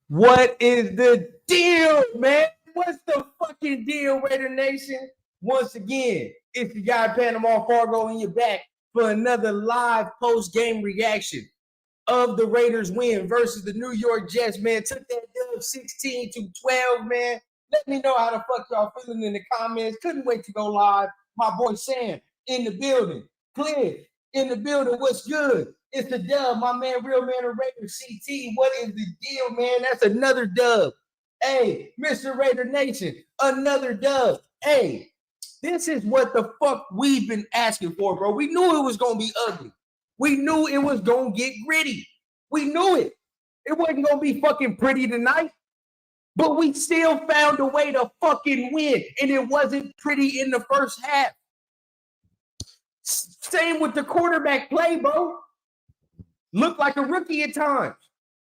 What is the deal, man? What's the fucking deal, Raider Nation? Once again, it's the guy Panama Fargo in your back for another live post-game reaction of the Raiders win versus the New York Jets, man. Took that dub 16-12, man. Let me know how the fuck y'all feeling in the comments. Couldn't wait to go live. My boy Sam in the building. Cliff in the building. What's good? It's the dub, my man, Real Man of Raider CT. What is the deal, man? That's another dub. Hey, Mr. Raider Nation, another dub. Hey, this is what the fuck we've been asking for, bro. We knew it was going to be ugly. We knew it was going to get gritty. We knew it. It wasn't going to be fucking pretty tonight. But we still found a way to fucking win. And it wasn't pretty in the first half. Same with the quarterback play, bro. Looked like a rookie at times.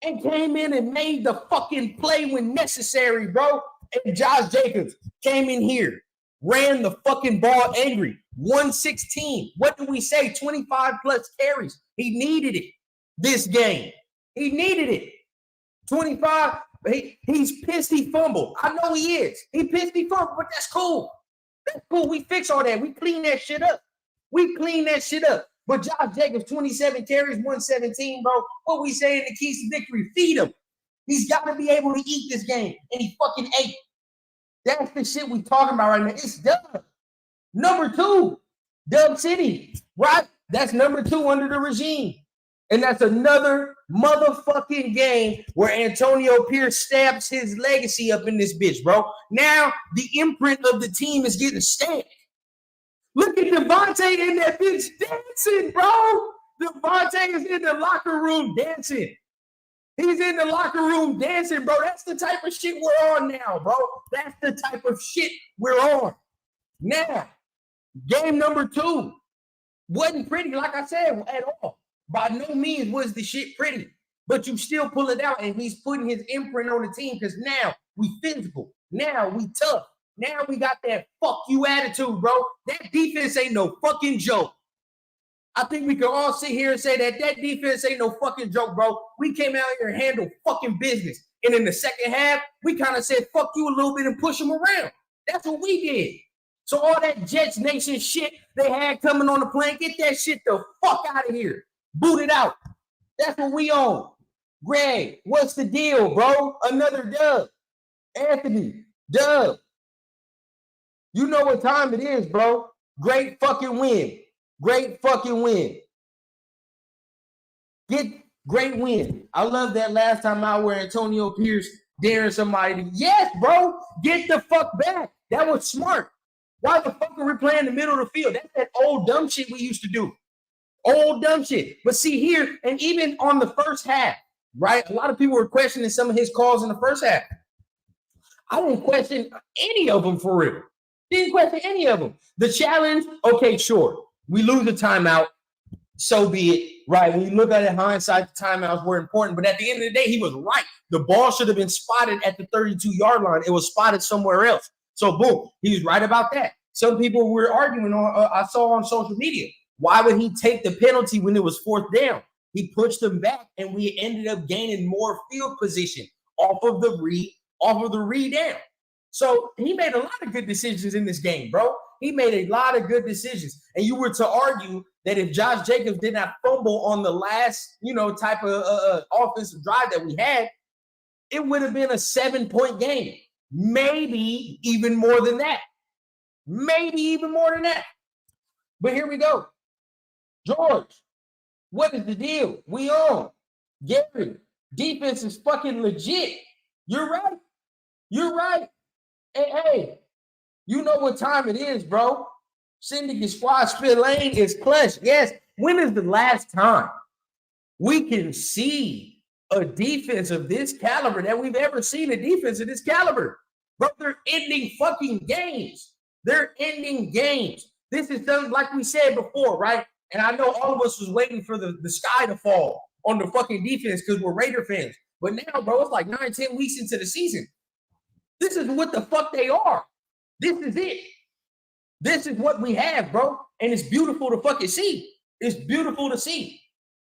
And came in and made the fucking play when necessary, bro. And Josh Jacobs came in here. Ran the fucking ball angry. 116. What do we say? 25 plus carries. He needed it this game. He needed it. 25. He's pissed he fumbled. I know he is. He pissed he fumbled, but that's cool. That's cool. We fix all that. We clean that shit up. But Josh Jacobs, 27 carries, 117, bro. What we saying the keys to victory? Feed him. He's got to be able to eat this game. And he fucking ate. That's the shit we talking about right now. It's dub. Number 2, Dub City, right? That's number 2 under the regime. And that's another motherfucking game where Antonio Pierce stabs his legacy up in this bitch, bro. Now, the imprint of the team is getting stamped. Look at Devontae in that bitch dancing, bro. Devontae is in the locker room dancing. He's in the locker room dancing, bro. That's the type of shit we're on now, bro. That's the type of shit we're on. Now, game number 2 wasn't pretty, like I said, at all. By no means was the shit pretty. But you still pull it out, and he's putting his imprint on the team because now we physical. Now we tough. Now we got that fuck you attitude, bro. That defense ain't no fucking joke. I think we can all sit here and say that defense ain't no fucking joke, bro. We came out here and handled fucking business. And in the second half, we kind of said fuck you a little bit and push them around. That's what we did. So all that Jets Nation shit they had coming on the plane, get that shit the fuck out of here. Boot it out. That's what we on. Greg, what's the deal, bro? Another dub. Anthony, dub. You know what time it is, bro. Great fucking win. Great fucking win. Great win. I love that last time out where Antonio Pierce daring somebody. Yes, bro. Get the fuck back. That was smart. Why the fuck are we playing in the middle of the field? That's that old dumb shit we used to do. Old dumb shit. But see here, and even on the first half, right? A lot of people were questioning some of his calls in the first half. I didn't question any of them for real. Didn't question any of them. The challenge, okay, sure. We lose a timeout, so be it, right? When you look at it in hindsight, the timeouts were important. But at the end of the day, he was right. The ball should have been spotted at the 32-yard line. It was spotted somewhere else. So, boom, he was right about that. Some people were arguing on, I saw on social media, why would he take the penalty when it was 4th down? He pushed them back, and we ended up gaining more field position off of the read down. So he made a lot of good decisions in this game, bro. He made a lot of good decisions. And you were to argue that if Josh Jacobs did not fumble on the last, type of offensive drive that we had, it would have been a 7-point game. Maybe even more than that. But here we go. George, what is the deal? We on. Gary, defense is fucking legit. You're right. Hey, you know what time it is, bro. Syndicate Squad Spit Lane is clutch. Yes, when is the last time we can see a defense of this caliber that we've ever seen a defense of this caliber? Bro, they're ending fucking games. This is something like we said before, right? And I know all of us was waiting for the sky to fall on the fucking defense because we're Raider fans. But now, bro, it's like 9-10 weeks into the season. This is what the fuck they are. This is it. This is what we have, bro. And it's beautiful to fucking see.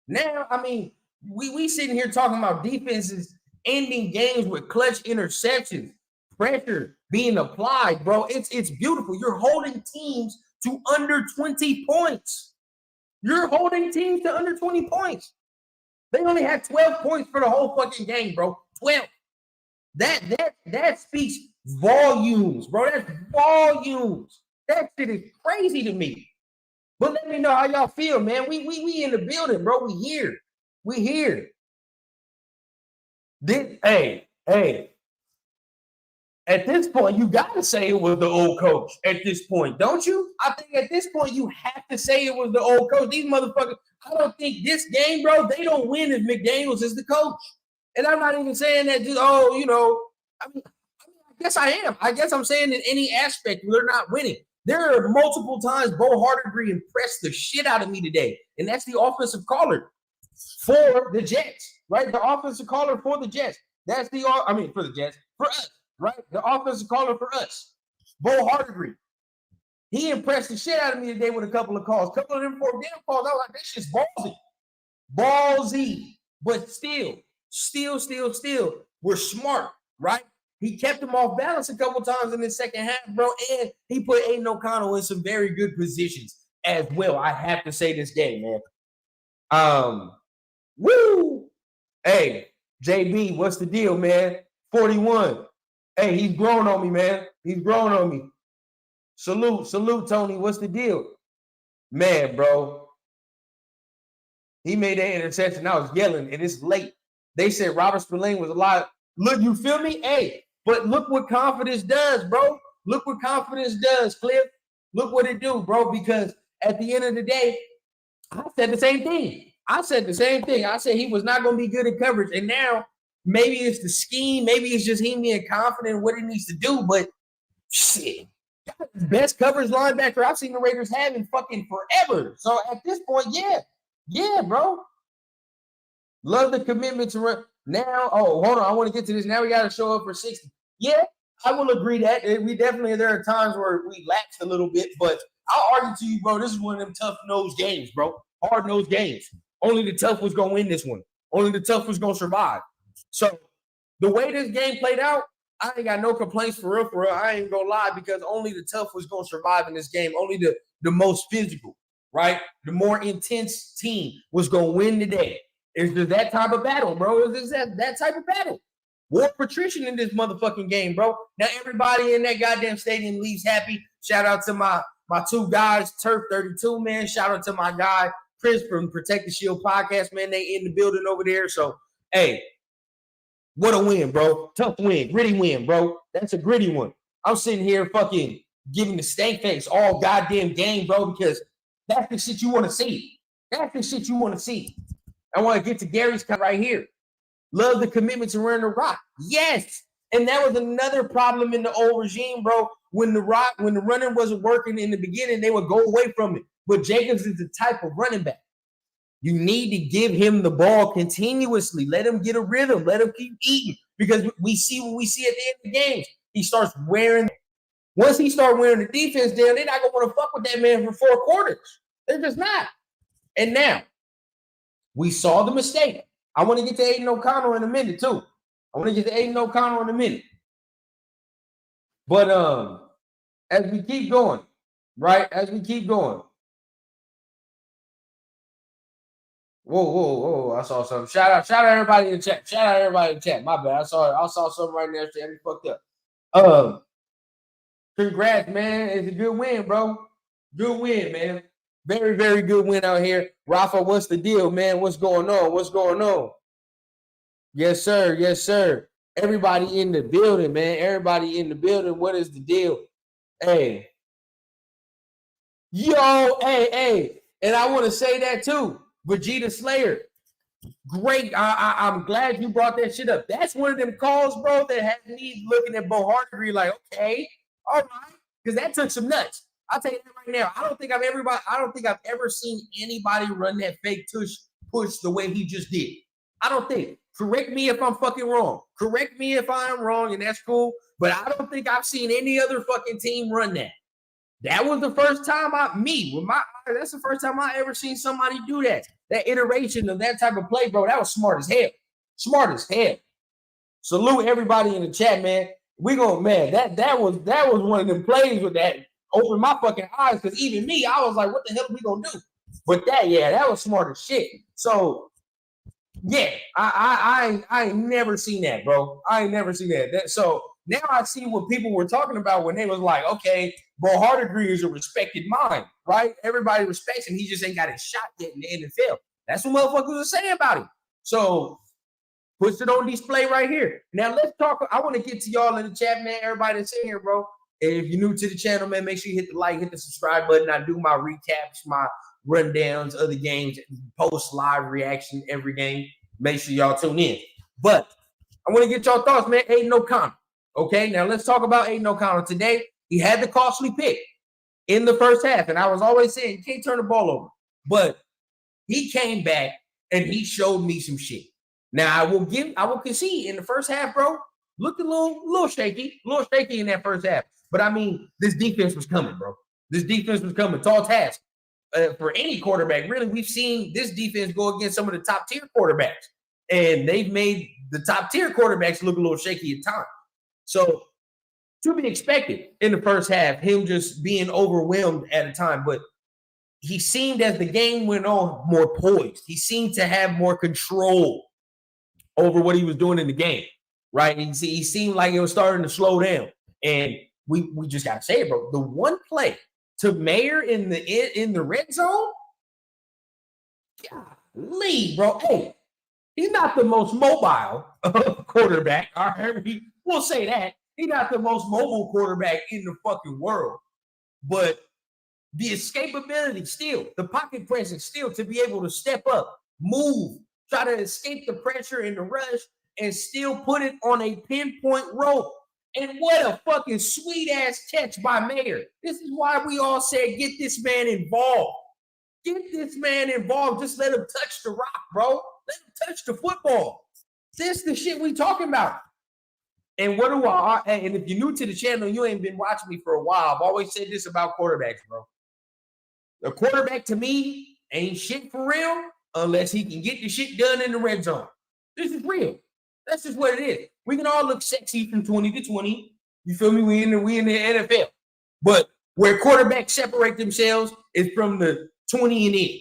Now, I mean, we sitting here talking about defenses ending games with clutch interceptions, pressure being applied, bro. It's beautiful. You're holding teams to under 20 points. You're holding teams to under 20 points. They only had 12 points for the whole fucking game, bro. 12. That speaks volumes, bro. That's volumes. That shit is crazy to me. But let me know how y'all feel, man. We in the building, bro. We here. We here. Hey. At this point, you got to say it was the old coach at this point, don't you? I think at this point, you have to say it was the old coach. These motherfuckers, I don't think this game, bro, they don't win if McDaniels is the coach. And I'm not even saying that just, I guess I am. I guess I'm saying in any aspect, they're not winning. There are multiple times Bo Hardegree impressed the shit out of me today. And that's the offensive caller for the Jets, right? The offensive caller for the Jets. That's for the Jets, for us. Right? The offensive caller for us, Bo Hardegree. He impressed the shit out of me today with a couple of calls. A couple of them fourth down calls. I was like, this shit's ballsy. Ballsy. But still, we're smart, right? He kept him off balance a couple times in the second half, bro. And he put Aiden O'Connell in some very good positions as well. I have to say this game, man. Woo! Hey, JB, what's the deal, man? 41. Hey, he's grown on me, man. He's grown on me. Salute, Tony. What's the deal? Man, bro. He made that interception. I was yelling, and it's late. They said Robert Spillane was a lot. Look, you feel me? Hey, but look what confidence does, bro. Look what confidence does, Cliff. Look what it do, bro, because at the end of the day, I said the same thing. I said he was not going to be good at coverage, and now maybe it's the scheme. Maybe it's just him being confident in what he needs to do. But shit, best coverage linebacker I've seen the Raiders have in fucking forever. So at this point, yeah, bro. Love the commitment to run. Now, hold on. I want to get to this. Now we got to show up for 60. Yeah, I will agree that. There are times where we lapsed a little bit. But I'll argue to you, bro, this is one of them tough-nosed games, bro. Hard-nosed games. Only the tough was going to win this one. Only the tough was going to survive. So the way this game played out, I ain't got no complaints for real. I ain't gonna lie, because only the tough was gonna survive in this game. Only the most physical, right? The more intense team was gonna win today. It's just that type of battle, bro. It's just that type of battle. War patrician in this motherfucking game, bro. Now everybody in that goddamn stadium leaves happy. Shout out to my two guys, Turf 32, man. Shout out to my guy Chris from Protect the Shield podcast, man. They in the building over there. So, hey. What a win, bro. Tough win. Gritty win, bro. That's a gritty one. I'm sitting here fucking giving the stank face all goddamn game, bro, because that's the shit you want to see. That's the shit you want to see. I want to get to Gary's cut right here. Love the commitment to run the rock. Yes. And that was another problem in the old regime, bro. When the running wasn't working in the beginning, they would go away from it. But Jacobs is the type of running back. You need to give him the ball continuously. Let him get a rhythm. Let him keep eating. Because we see what we see at the end of the games. He starts wearing. Once he starts wearing the defense down, they're not going to want to fuck with that man for 4 quarters. They're just not. And now, we saw the mistake. I want to get to Aiden O'Connell in a minute, too. But as we keep going, right? Whoa. I saw something. Shout out everybody in the chat. My bad. I saw something right there. Shit, I fucked up. Congrats, man. It's a good win, bro. Good win, man. Very, very good win out here. Rafa, what's the deal, man? What's going on? Yes, sir. Everybody in the building, man. What is the deal? Hey. Yo, hey. And I want to say that too. Vegeta Slayer, great. I'm glad you brought that shit up. That's one of them calls, bro, that had me looking at Bo Hardegree like, okay, all right, because that took some nuts. I'll tell you that right now. I don't think I've ever seen anybody run that fake push the way he just did. I don't think. Correct me if I'm fucking wrong. Correct me if I'm wrong, and that's cool. But I don't think I've seen any other fucking team run that. That was the first time that's the first time I ever seen somebody do that. That iteration of that type of play, bro, that was smart as hell. Salute everybody in the chat, man. We gonna, man, that was one of them plays with that opened my fucking eyes, because even me, I was like, what the hell are we gonna do? But that was smart as shit. So yeah, I ain't never seen that, bro. I ain't never seen that. So now I see what people were talking about when they was like, okay, Bo Hardegree is a respected mind, right? Everybody respects him. He just ain't got his shot yet in the NFL. That's what motherfuckers are saying about him. So puts it on display right here. Now let's talk. I want to get to y'all in the chat, man. Everybody that's in here, bro. And if you're new to the channel, man, make sure you hit the like, hit the subscribe button. I do my recaps, my rundowns of the games, post live reaction every game. Make sure y'all tune in. But I want to get y'all thoughts, man. Aiden O'Connell. Okay, now let's talk about Aiden O'Connell. Today, he had the costly pick in the first half. And I was always saying, you can't turn the ball over. But he came back and he showed me some shit. Now, I will concede in the first half, bro, looked a little shaky in that first half. But I mean, this defense was coming, bro. This defense was coming. Tall task for any quarterback. Really, we've seen this defense go against some of the top tier quarterbacks, and they've made the top tier quarterbacks look a little shaky at times. So, to be expected in the first half, him just being overwhelmed at a time. But he seemed, as the game went on, more poised. He seemed to have more control over what he was doing in the game, right? And he seemed like it was starting to slow down. And we just got to say it, bro. The one play to Mayer in the red zone, golly, bro. Hey, he's not the most mobile quarterback. All right, we'll say that. He's not the most mobile quarterback in the fucking world. But the escapability still, the pocket presence still, to be able to step up, move, try to escape the pressure and the rush, and still put it on a pinpoint rope. And what a fucking sweet-ass catch by Mayer. This is why we all said, get this man involved. Get this man involved. Just let him touch the rock, bro. Let him touch the football. This is the shit we talking about. And and if you're new to the channel, you ain't been watching me for a while, I've always said this about quarterbacks, bro. The quarterback, to me, ain't shit for real unless he can get the shit done in the red zone. This is real. That's just what it is. We can all look sexy from 20 to 20. You feel me? We in the NFL. But where quarterbacks separate themselves is from the 20 and in.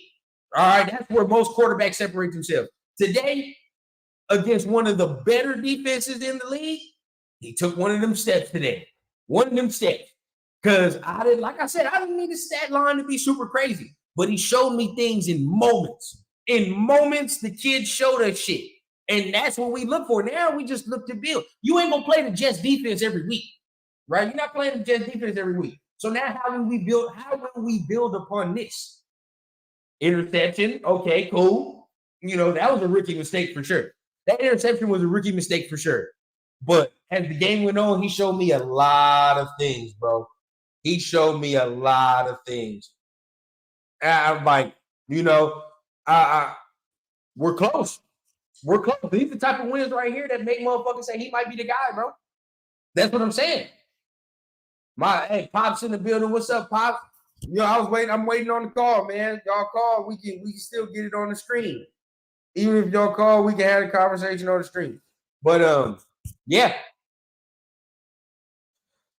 All right, that's where most quarterbacks separate themselves. Today, against one of the better defenses in the league, he took one of them steps today. One of them steps. Because I didn't need the stat line to be super crazy. But he showed me things in moments. In moments, the kid showed us shit. And that's what we look for. Now we just look to build. You ain't going to play the Jets defense every week, right? You're not playing the Jets defense every week. So now how will we build upon this? Interception, okay, cool. That was a rookie mistake for sure. That interception was a rookie mistake for sure. But as the game went on, he showed me a lot of things, bro. He showed me a lot of things. I'm like, we're close. We're close. These are the type of wins right here that make motherfuckers say he might be the guy, bro. That's what I'm saying. Hey, Pop's in the building. What's up, Pop? I'm waiting on the call, man. Y'all call, we can still get it on the screen. Even if y'all call, we can have a conversation on the stream. But yeah.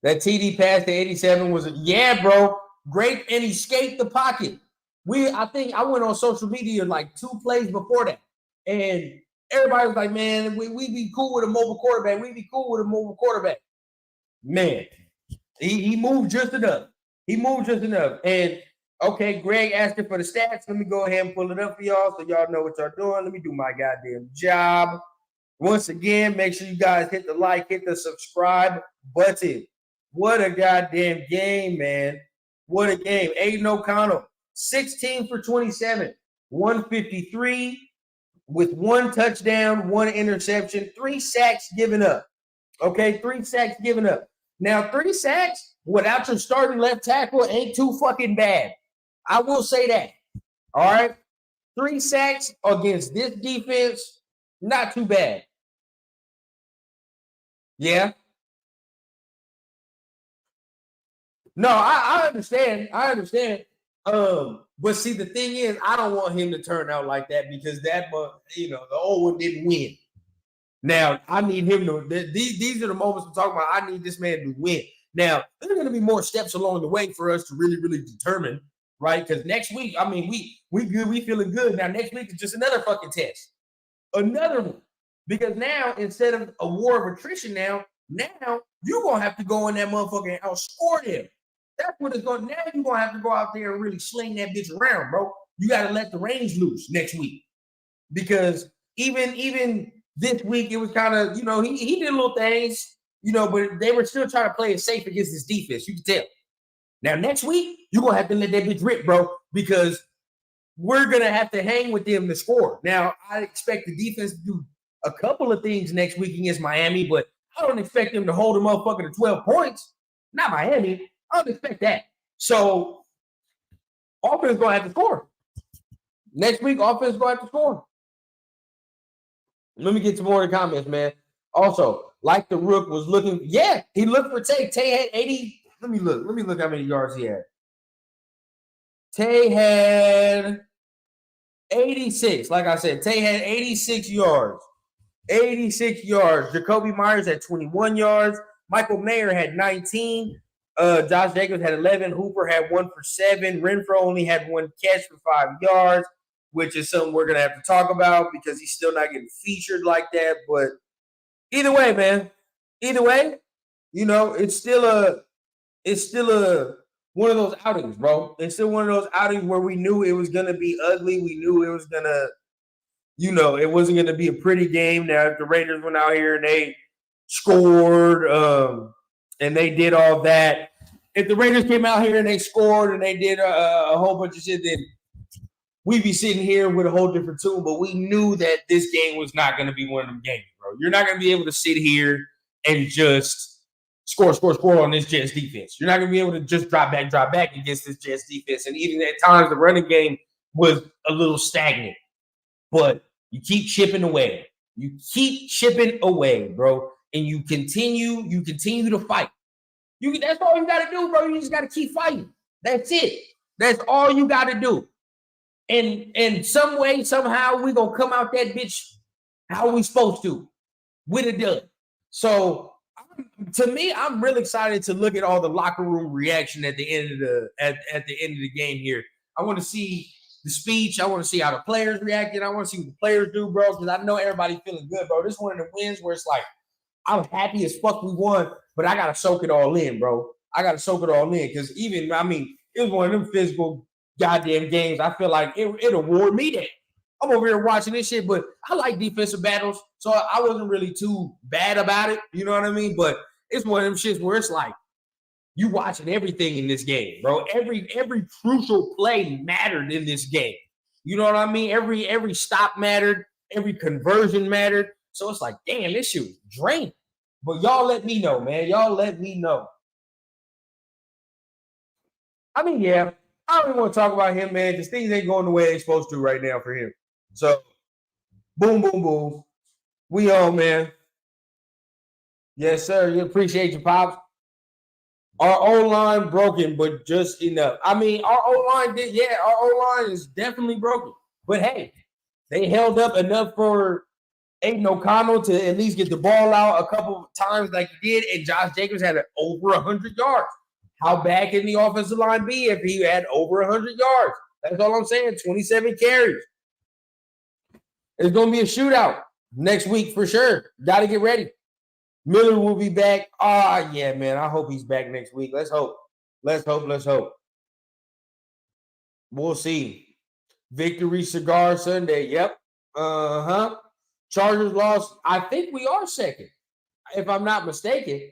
That TD pass to 87 was bro. Great, and he escaped the pocket. I think I went on social media like 2 plays before that. And everybody was like, man, we be cool with a mobile quarterback. We be cool with a mobile quarterback. Man, he moved just enough. And okay, Greg asking for the stats. Let me go ahead and pull it up for y'all so y'all know what y'all doing. Let me do my goddamn job. Once again, make sure you guys hit the like, hit the subscribe button. What a goddamn game, man. What a game. Aiden O'Connell, 16 for 27, 153 with 1 touchdown, 1 interception, 3 sacks given up. Okay, 3 sacks given up. Now, 3 sacks without your starting left tackle ain't too fucking bad. I will say that. All right? 3 sacks against this defense, not too bad. Yeah. No, I understand. But see, the thing is, I don't want him to turn out like that because the old one didn't win. Now, I need him to. These are the moments I'm talking about. I need this man to win. Now, there's going to be more steps along the way for us to really, really determine, right? Because next week, I mean, we good, we feeling good. Now, next week is just another fucking test, another one. Because now, instead of a war of attrition, now you're gonna have to go in that motherfucker and outscore them. That's what it's going. Now you're gonna have to go out there and really sling that bitch around, bro. You got to let the range loose next week, because even this week it was kind of, you know, he did little things, you know, but they were still trying to play it safe against this defense. You can tell. Now next week you're gonna have to let that bitch rip, bro, because we're gonna have to hang with them to score. Now I expect the defense to do a couple of things next week against Miami, but I don't expect them to hold a motherfucker to 12 points. Not Miami. I don't expect that. So offense is gonna have to score. Next week, offense is gonna have to score. Let me get to more of the comments, man. Also, like the Rook was looking, yeah, he looked for Tay. Tay had 80. Let me look how many yards he had. Tay had 86. Like I said, Tay had 86 yards. 86 yards. Jacoby Myers had 21 yards. Michael Mayer had 19. Josh Jacobs had 11. Hooper had 1 for 7. Renfro only had 1 catch for 5 yards, which is something we're going to have to talk about because he's still not getting featured like that. But either way, man, either way, you know, it's still a one of those outings, bro. It's still one of those outings where we knew it was going to be ugly. We knew it was going to, you know, it wasn't going to be a pretty game. Now, if the Raiders went out here and they scored and they did all that, if the Raiders came out here and they scored and they did a whole bunch of shit, then we'd be sitting here with a whole different tune. But we knew that this game was not going to be one of them games, bro. You're not going to be able to sit here and just score on this Jets defense. You're not going to be able to just drop back against this Jets defense. And even at times, the running game was a little stagnant. But you keep chipping away. You keep chipping away, bro. And you continue to fight. That's all you got to do, bro. You just got to keep fighting. That's it. That's all you got to do. And some way, somehow, we're going to come out that bitch how we supposed to, with a dub. So, to me, I'm really excited to look at all the locker room reaction at the end of the game here. I want to see the speech. I want to see how the players reacted. I want to see what the players do, bro, because I know everybody feeling good, bro. This is one of the wins where it's like, I'm happy as fuck we won, but I got to soak it all in, bro. I got to soak it all in because it was one of them physical goddamn games. I feel like it award me that. I'm over here watching this shit, but I like defensive battles, so I wasn't really too bad about it. You know what I mean? But it's one of them shits where it's like you watching everything in this game, bro. Every crucial play mattered in this game. You know what I mean? Every stop mattered. Every conversion mattered. So it's like, damn, this shit was draining. But y'all let me know, man. Y'all let me know. I mean, yeah, I don't even want to talk about him, man, because things ain't going the way they're supposed to right now for him. So, boom, boom, boom. We on, man. Yes, sir. You appreciate your pops. Our O-line broken, but just enough. I mean, our O-line our O-line is definitely broken. But hey, they held up enough for Aiden O'Connell to at least get the ball out a couple of times like he did, and Josh Jacobs had over 100 yards. How bad can the offensive line be if he had over 100 yards? That's all I'm saying. 27 carries. It's going to be a shootout next week for sure. Got to get ready. Miller will be back. Yeah, man. I hope he's back next week. Let's hope. Let's hope. We'll see. Victory Cigar Sunday. Yep. Chargers lost. I think we are second, if I'm not mistaken.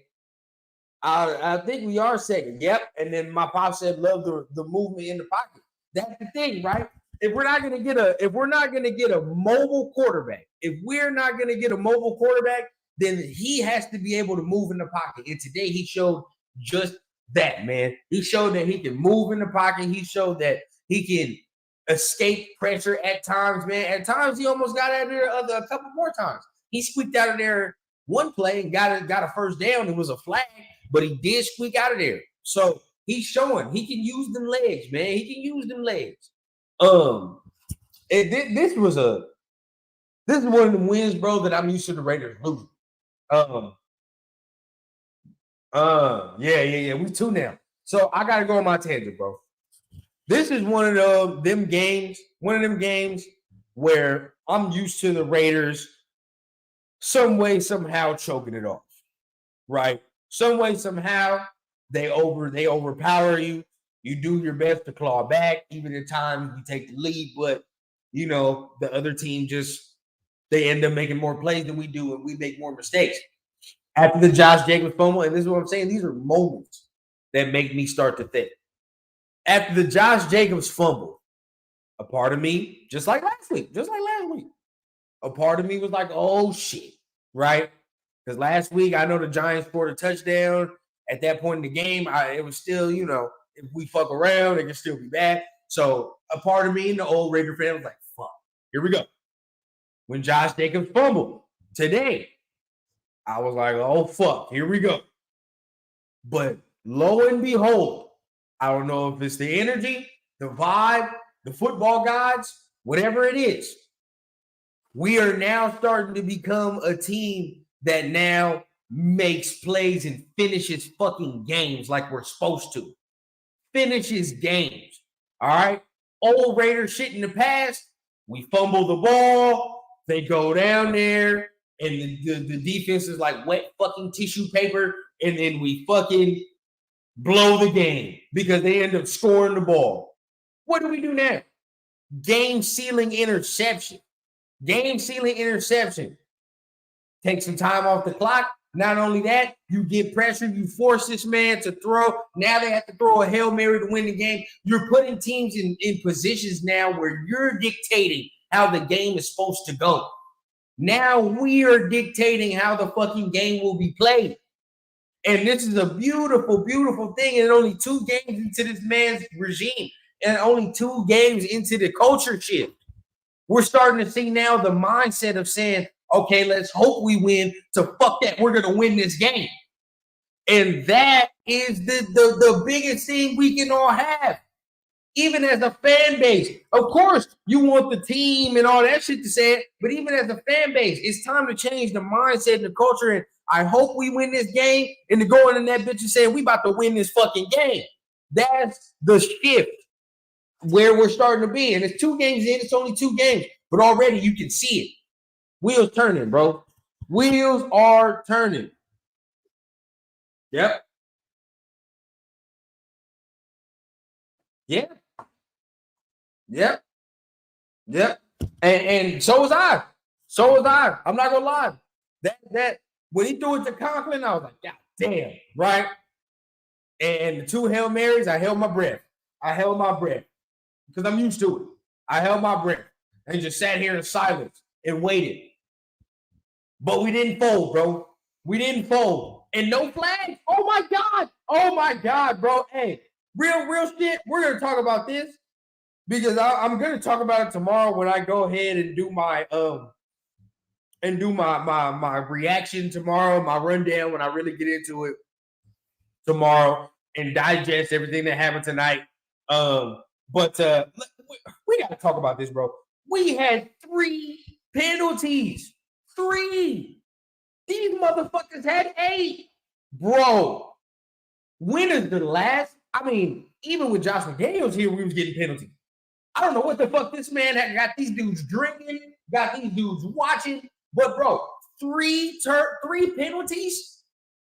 I think we are second. Yep. And then my pop said, love the movement in the pocket. That's the thing, right? If we're not gonna get a mobile quarterback, then he has to be able to move in the pocket. And today he showed just that, man. He showed that he can move in the pocket. He showed that he can escape pressure at times, man. At times he almost got out of there a couple more times. He squeaked out of there one play and got a first down. It was a flag, but he did squeak out of there. So he's showing he can use them legs, man. He can use them legs. This was a This is one of the wins, bro, that I'm used to the Raiders losing. Yeah. We 2 now. So I gotta go on my tangent, bro. This is one of them games where I'm used to the Raiders some way, somehow choking it off. Right? Some way, somehow, they overpower you. You do your best to claw back, even at times you take the lead, but the other team they end up making more plays than we do, and we make more mistakes. After the Josh Jacobs fumble, and this is what I'm saying, these are moments that make me start to think. After the Josh Jacobs fumble, a part of me, just like last week, a part of me was like, oh shit, right? Because last week, I know the Giants scored a touchdown. At that point in the game, it was still, if we fuck around, it can still be bad. So a part of me, the old Raider fan, was like, fuck, here we go. When Josh Jacobs fumbled today, I was like, oh, fuck, here we go. But lo and behold, I don't know if it's the energy, the vibe, the football gods, whatever it is, we are now starting to become a team that now makes plays and finishes fucking games like we're supposed to. Finishes games. All right? Old Raiders shit in the past, we fumble the ball, they go down there, and the defense is like wet fucking tissue paper, and then we fucking blow the game because they end up scoring the ball. What do we do now? Game-sealing interception. Take some time off the clock. Not only that, you get pressure. You force this man to throw. Now they have to throw a Hail Mary to win the game. You're putting teams in positions now where you're dictating how the game is supposed to go. Now we are dictating how the fucking game will be played. And this is a beautiful, beautiful thing. And only 2 games into this man's regime, and only 2 games into the culture shift, we're starting to see now the mindset of saying, okay, let's hope we win. To fuck that, we're going to win this game. And that is the biggest thing we can all have. Even as a fan base. Of course, you want the team and all that shit to say it, but even as a fan base, it's time to change the mindset and the culture. And I hope we win this game. And to go in that bitch and say, we about to win this fucking game. That's the shift where we're starting to be. And it's 2 games in. It's only 2 games. But already you can see it. Wheels turning, bro. Wheels are turning. Yep. And so was I. I'm not gonna lie. That when he threw it to Conklin, I was like, God damn, right? And the 2 Hail Marys, I held my breath because I'm used to it. I held my breath and just sat here in silence and waited. But we didn't fold, bro. And no flags. Oh my God, bro. Hey, real shit. We're gonna talk about this because I'm gonna talk about it tomorrow when I go ahead and do my my reaction tomorrow, my rundown when I really get into it tomorrow and digest everything that happened tonight. But we got to talk about this, bro. We had 3 penalties. 3. These motherfuckers had 8. Bro, when is the last? I mean, even with Josh McDaniels here, we was getting penalties. I don't know what the fuck this man had got these dudes drinking, got these dudes watching. But, bro, 3 penalties?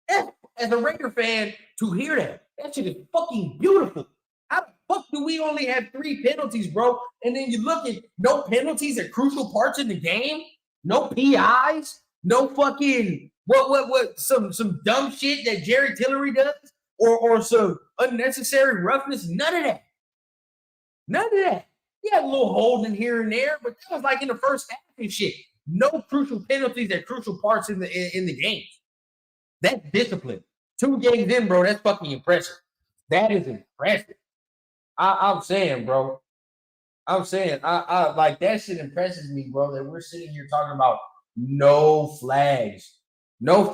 As a Raider fan, to hear that shit is fucking beautiful. How the fuck do we only have 3 penalties, bro? And then you look at no penalties at crucial parts in the game, no PIs, no fucking some dumb shit that Jerry Tillery does, or some unnecessary roughness. None of that. He had a little holding here and there, but that was like in the first half and shit. No crucial penalties at crucial parts in the game. That's discipline. 2 games in, bro. That's fucking impressive. That is impressive. I'm saying, bro. I like that shit impresses me, bro. That we're sitting here talking about no flags. Man,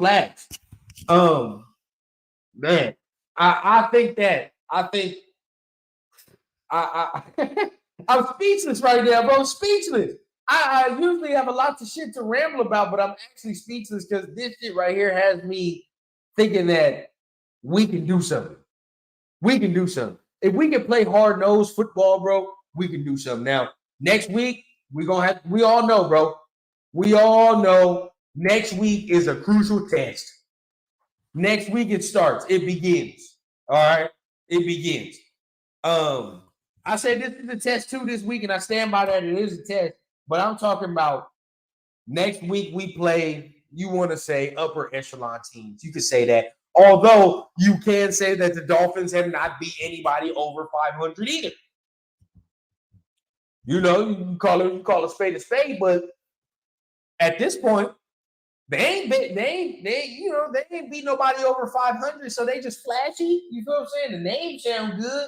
I think I'm speechless right now, bro. Speechless. I usually have a lot of shit to ramble about, but I'm actually speechless because this shit right here has me thinking that we can do something. We can do something. If we can play hard-nosed football, bro, we can do something. Now, next week, we all know, bro. We all know next week is a crucial test. Next week it starts. It begins. All right. It begins. I say this is a test too this week, and I stand by that. It is a test, but I'm talking about next week we play, you want to say upper echelon teams. You could say that. Although you can say that the Dolphins have not beat anybody over 500 either. You know, you call a spade, but at this point, they ain't beat nobody over 500, so they just flashy. You feel what I'm saying? The name sound good,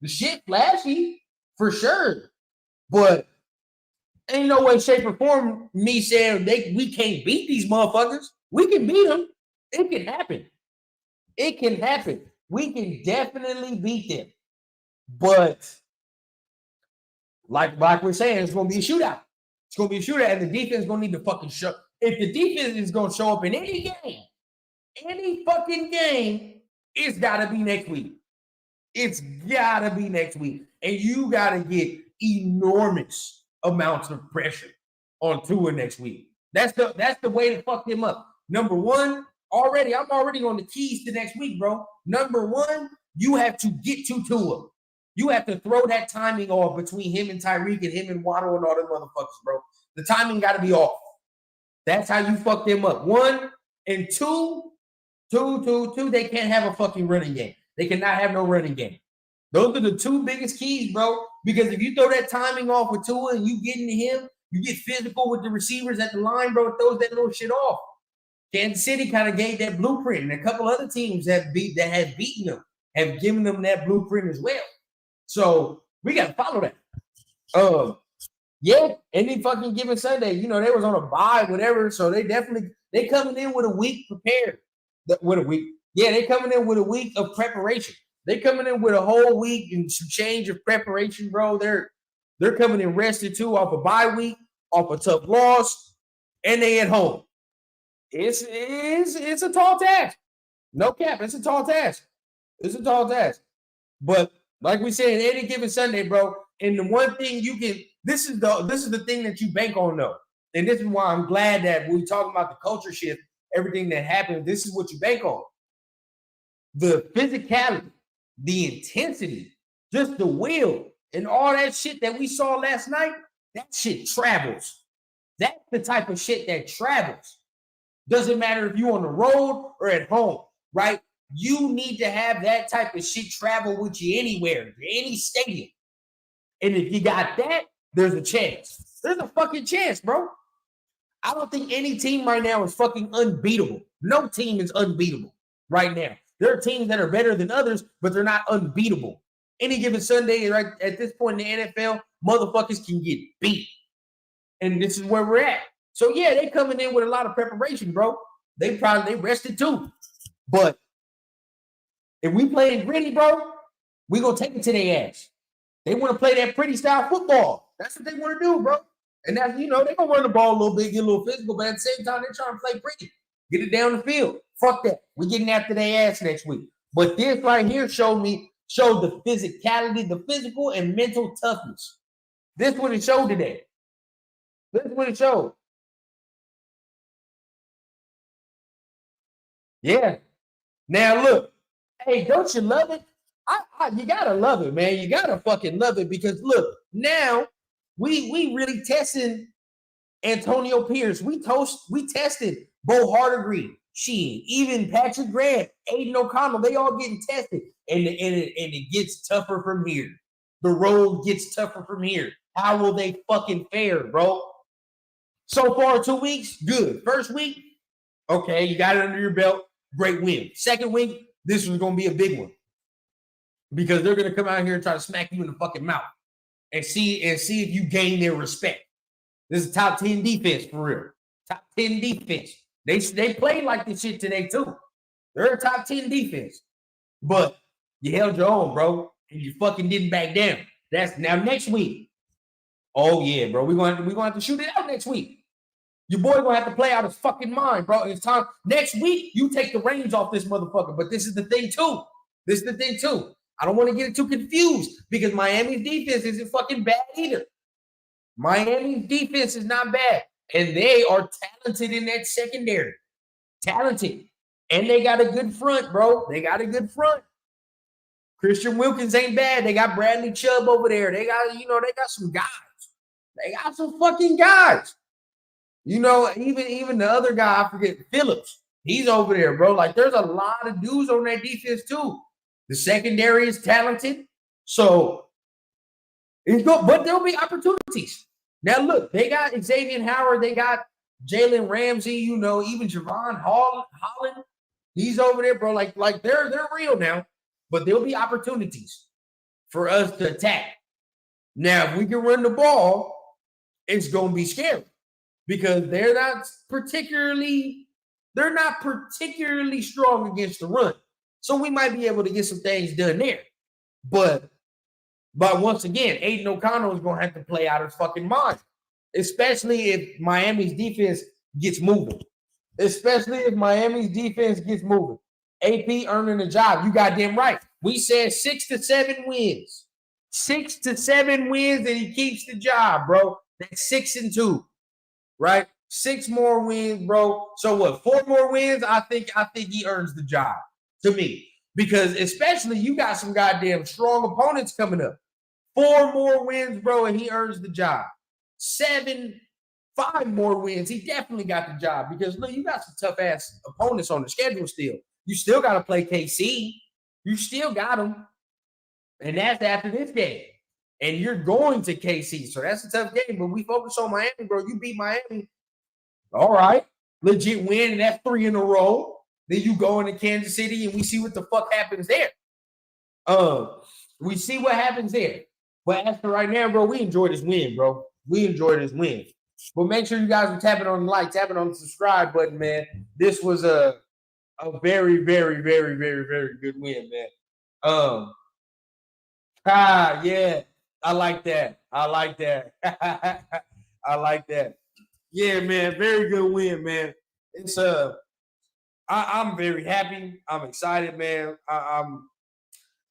the shit flashy for sure, but ain't no way, shape, or form me saying we can't beat these motherfuckers. We can beat them. It can happen. It can happen. We can definitely beat them, but like we're saying, it's gonna be a shootout. It's gonna be a shootout, and the defense is gonna need to fucking show. If the defense is gonna show up in any fucking game, it's gotta be next week. It's gotta be next week, and you gotta get enormous amounts of pressure on Tua next week. That's the way to fuck them up. Number one, I'm already on the keys to next week, bro. Number one, you have to get to Tua. You have to throw that timing off between him and Tyreek and him and Waddle and all them motherfuckers, bro. The timing got to be off. That's how you fuck them up. One and two, they can't have a fucking running game. They cannot have no running game. Those are the two biggest keys, bro. Because if you throw that timing off with Tua and you get into him, you get physical with the receivers at the line, bro. It throws that little shit off. Kansas City kind of gave that blueprint, and a couple other teams that have beaten them have given them that blueprint as well. So we got to follow that. Yeah, any fucking given Sunday, they was on a bye, whatever. So they coming in with a week prepared. They coming in with a week of preparation. They coming in with a whole week and some change of preparation, bro. They're coming in rested too, off a bye week, off a tough loss, and they at home. It's a tall task. No cap, it's a tall task. It's a tall task. But like we said, any given Sunday, bro. And the one thing this is the thing that you bank on, though. And this is why I'm glad that we talking about the culture shift, everything that happened. This is what you bank on. The physicality, the intensity, just the will, and all that shit that we saw last night, that shit travels. That's the type of shit that travels. Doesn't matter if you're on the road or at home, right? You need to have that type of shit travel with you anywhere, any stadium. And if you got that, there's a chance. There's a fucking chance, bro. I don't think any team right now is fucking unbeatable. No team is unbeatable right now. There are teams that are better than others, but they're not unbeatable. Any given Sunday, right at this point in the NFL, motherfuckers can get beat. And this is where we're at. So yeah, they coming in with a lot of preparation, bro. They rested too. But if we playing gritty, bro, we gonna take it to their ass. They want to play that pretty style football. That's what they want to do, bro. And that's, they're gonna run the ball a little bit, get a little physical, but at the same time, they're trying to play pretty. Get it down the field. Fuck that. We're getting after their ass next week. But this right here showed the physicality, the physical and mental toughness. This is what it showed today. This is what it showed. Yeah. Now look, hey, don't you love it? You gotta love it, man. You gotta fucking love it, because look, now we really testing Antonio Pierce. We tested Bo Hardegree, Sheen, even Patrick Grant, Aiden O'Connell. They all getting tested, and it gets tougher from here. The road gets tougher from here. How will they fucking fare, bro? So far, 2 weeks, good. First week, okay, you got it under your belt, great win. Second week, this was gonna be a big one, because they're gonna come out here and try to smack you in the fucking mouth and see if you gain their respect. This is top 10 defense for real. Top 10 defense. They played like this shit today too. They're a top 10 defense, but you held your own, bro, and you fucking didn't back down. That's now next week. Oh yeah, bro. We're gonna have to shoot it out next week. Your boy gonna have to play out his fucking mind, bro. It's time. Next week, you take the reins off this motherfucker. But this is the thing too. I don't want to get it too confused because Miami's defense isn't fucking bad either. Miami's defense is not bad. And they are talented in that secondary. Talented. And they got a good front, bro. They got a good front. Christian Wilkins ain't bad. They got Bradley Chubb over there. They got, they got some guys. They got some fucking guys. Even the other guy, I forget, Phillips. He's over there, bro. Like, there's a lot of dudes on that defense, too. The secondary is talented. So, it's good, but there'll be opportunities. Now, look, they got Xavier Howard. They got Jalen Ramsey, even Javon Holland. He's over there, bro. Like they're real now. But there'll be opportunities for us to attack. Now, if we can run the ball, it's going to be scary because they're not particularly strong against the run. So we might be able to get some things done there. But once again, Aiden O'Connell is going to have to play out his fucking mind, especially if Miami's defense gets moving. AP earning a job. You goddamn right. We said 6 to 7 wins. 6 to 7 wins and he keeps the job, bro. That's 6-2, right? 6 more wins, bro. So what? 4 more wins? I think he earns the job to me. Because especially you got some goddamn strong opponents coming up. 4 more wins, bro, and he earns the job. 5 more wins. He definitely got the job because look, you got some tough ass opponents on the schedule still. You still got to play KC. You still got them. And that's after this game. And you're going to KC. So that's a tough game. But we focus on Miami, bro. You beat Miami. All right. Legit win. And that's 3 in a row. Then you go into Kansas City and we see what the fuck happens there. We see what happens there. But as for right now, bro, we enjoy this win, bro. But make sure you guys are tapping on the like, tapping on the subscribe button, man. This was a very, very, very, very, very good win, man. Yeah. I like that. I like that. Yeah, man. Very good win, man. It's I'm very happy. I'm excited, man.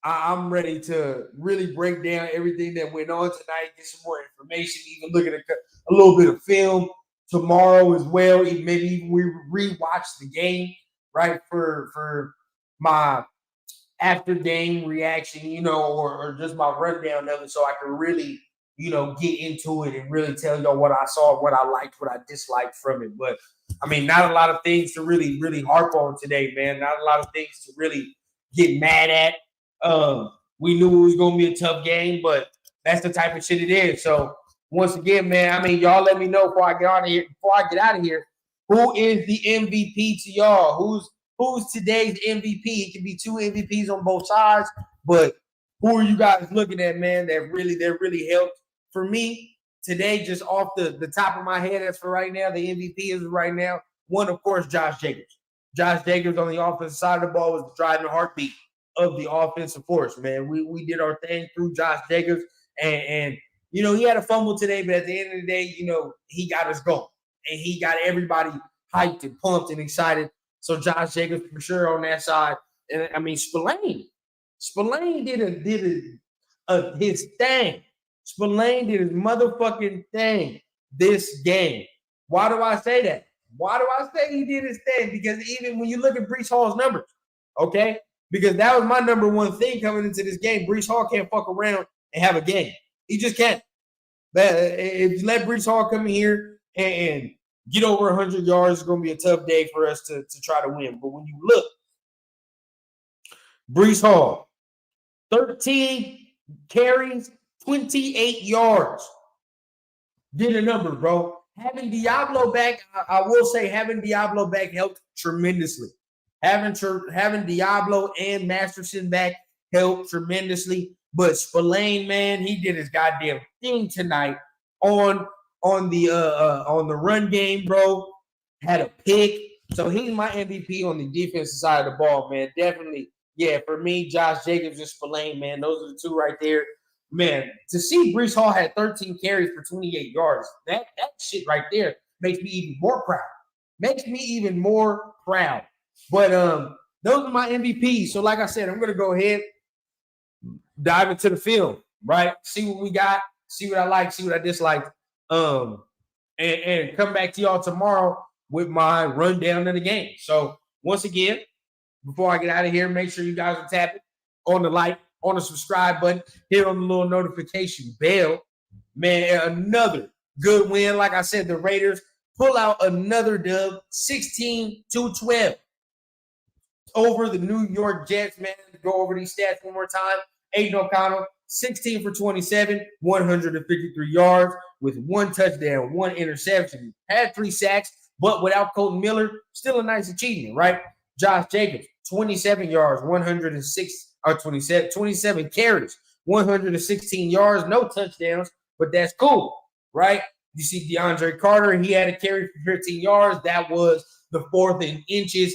I'm ready to really break down everything that went on tonight, get some more information, even look at a little bit of film tomorrow as well. Maybe even we rewatch the game, right, for my after game reaction, or just my rundown of it so I can really, get into it and really tell y'all what I saw, what I liked, what I disliked from it. But, I mean, not a lot of things to really, really harp on today, man. Not a lot of things to really get mad at. We knew it was going to be a tough game, but that's the type of shit it is. So, once again, man, I mean, y'all let me know before I get out of here, who is the MVP to y'all? Who's today's MVP? It can be 2 MVPs on both sides, but who are you guys looking at, man, that really helped? For me, today, just off the top of my head, as for right now, the MVP is right now, one, of course, Josh Jacobs. Josh Jacobs on the offensive side of the ball was the driving heartbeat of the offensive force, man. We did our thing through Josh Jacobs, and he had a fumble today, but at the end of the day, he got us going, and he got everybody hyped and pumped and excited. So Josh Jacobs for sure on that side, and I mean Spillane did his thing. Spillane did his motherfucking thing this game. Why do I say that? Why do I say he did his thing? Because even when you look at Breece Hall's numbers, okay, because that was my number one thing coming into this game. Breece Hall can't fuck around and have a game. He just can't. If you let Breece Hall come in here and get over 100 yards, it's going to be a tough day for us to try to win. But when you look, Breece Hall, 13 carries, 28 yards. Did a number, bro. Having Diablo back, I will say having Diablo back helped tremendously. Having Diablo and Masterson back helped tremendously. But Spillane, man, he did his goddamn thing tonight on the run game, bro. Had a pick. So he's my MVP on the defensive side of the ball, man. Definitely. Yeah, for me, Josh Jacobs and Spillane, man. Those are the 2 right there. man, to see Breece Hall had 13 carries for 28 yards, that shit right there makes me even more proud. Makes me even more proud. But those are my MVPs. So like I said, I'm going to go ahead, dive into the film, right? See what we got, see what I like, see what I dislike. And come back to y'all tomorrow with my rundown of the game. So once again, before I get out of here, make sure you guys are tapping on the like, on the subscribe button, hit on the little notification bell. Man, another good win. Like I said, the Raiders pull out another dub, 16-12 over the New York Jets, man. Go over these stats one more time. Aiden O'Connell, 16 for 27, 153 yards with 1 touchdown, 1 interception. Had 3 sacks, but without Colton Miller, still a nice achievement, right? Josh Jacobs, 27 yards, 27 carries, 116 yards, no touchdowns, but that's cool, right? You see DeAndre Carter, he had a carry for 15 yards. That was the 4th and inches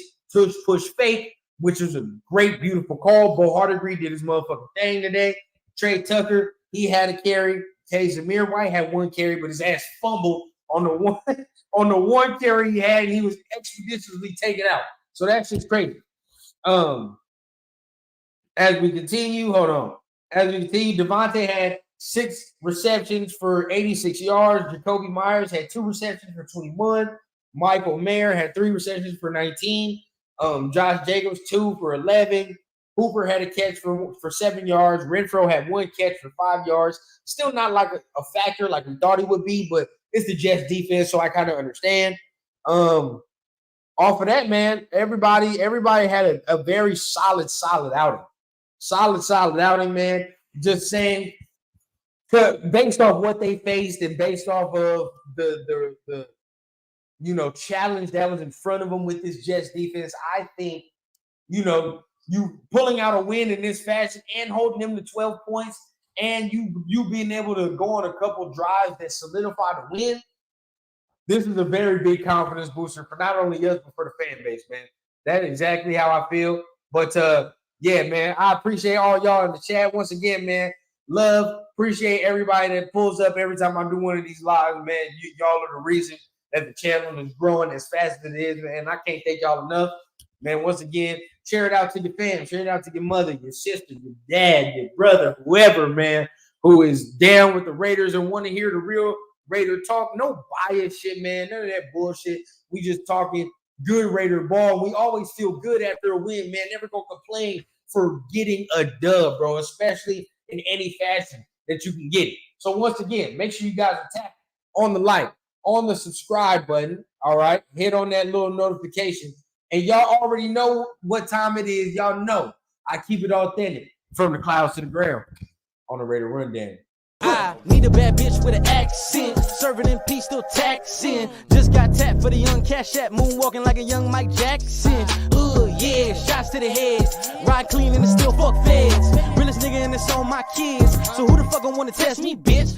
push fake, which was a great, beautiful call. Bo Hardegree did his motherfucking thing today. Trey Tucker, he had a carry. Zamir White had 1 carry, but his ass fumbled on the one carry he had, and he was expeditiously taken out. So that shit's crazy. As we continue, Devontae had 6 receptions for 86 yards. Jacoby Myers had 2 receptions for 21. Michael Mayer had 3 receptions for 19. Josh Jacobs, 2 for 11. Hooper had a catch for 7 yards. Renfro had 1 catch for 5 yards. Still not like a factor like we thought he would be, but it's the Jets defense, so I kind of understand. Off of that, man, everybody had a very solid outing. Solid outing, man. Just saying, based off what they faced and based off of the challenge that was in front of them with this Jets defense, I think, you pulling out a win in this fashion and holding them to 12 points and you being able to go on a couple drives that solidify the win, this is a very big confidence booster for not only us, but for the fan base, man. That's exactly how I feel. But, yeah, man, I appreciate all y'all in the chat. Once again, man, appreciate everybody that pulls up every time I do one of these lives, man. Y'all are the reason that the channel is growing as fast as it is, man. I can't thank y'all enough. Man, once again, share it out to your fam. Share it out to your mother, your sister, your dad, your brother, whoever, man, who is down with the Raiders and want to hear the real Raider talk. No bias shit, man. None of that bullshit. We just talking good Raider ball. We always feel good after a win, man. Never gonna complain for getting a dub, bro, especially in any fashion that you can get it. So once again, make sure you guys are tapping on the like, on the subscribe button, all right? Hit on that little notification. And y'all already know what time it is. Y'all know I keep it authentic from the clouds to the ground on the Raider Rundown. I need a bad bitch with an accent, serving in peace, still taxing. Just got tapped for the young cash app, moonwalking like a young Mike Jackson. Yeah, shots to the head, ride clean and it's still fuck feds. Realest nigga and it's on my kids, so who the fuck gon' wanna test me, bitch?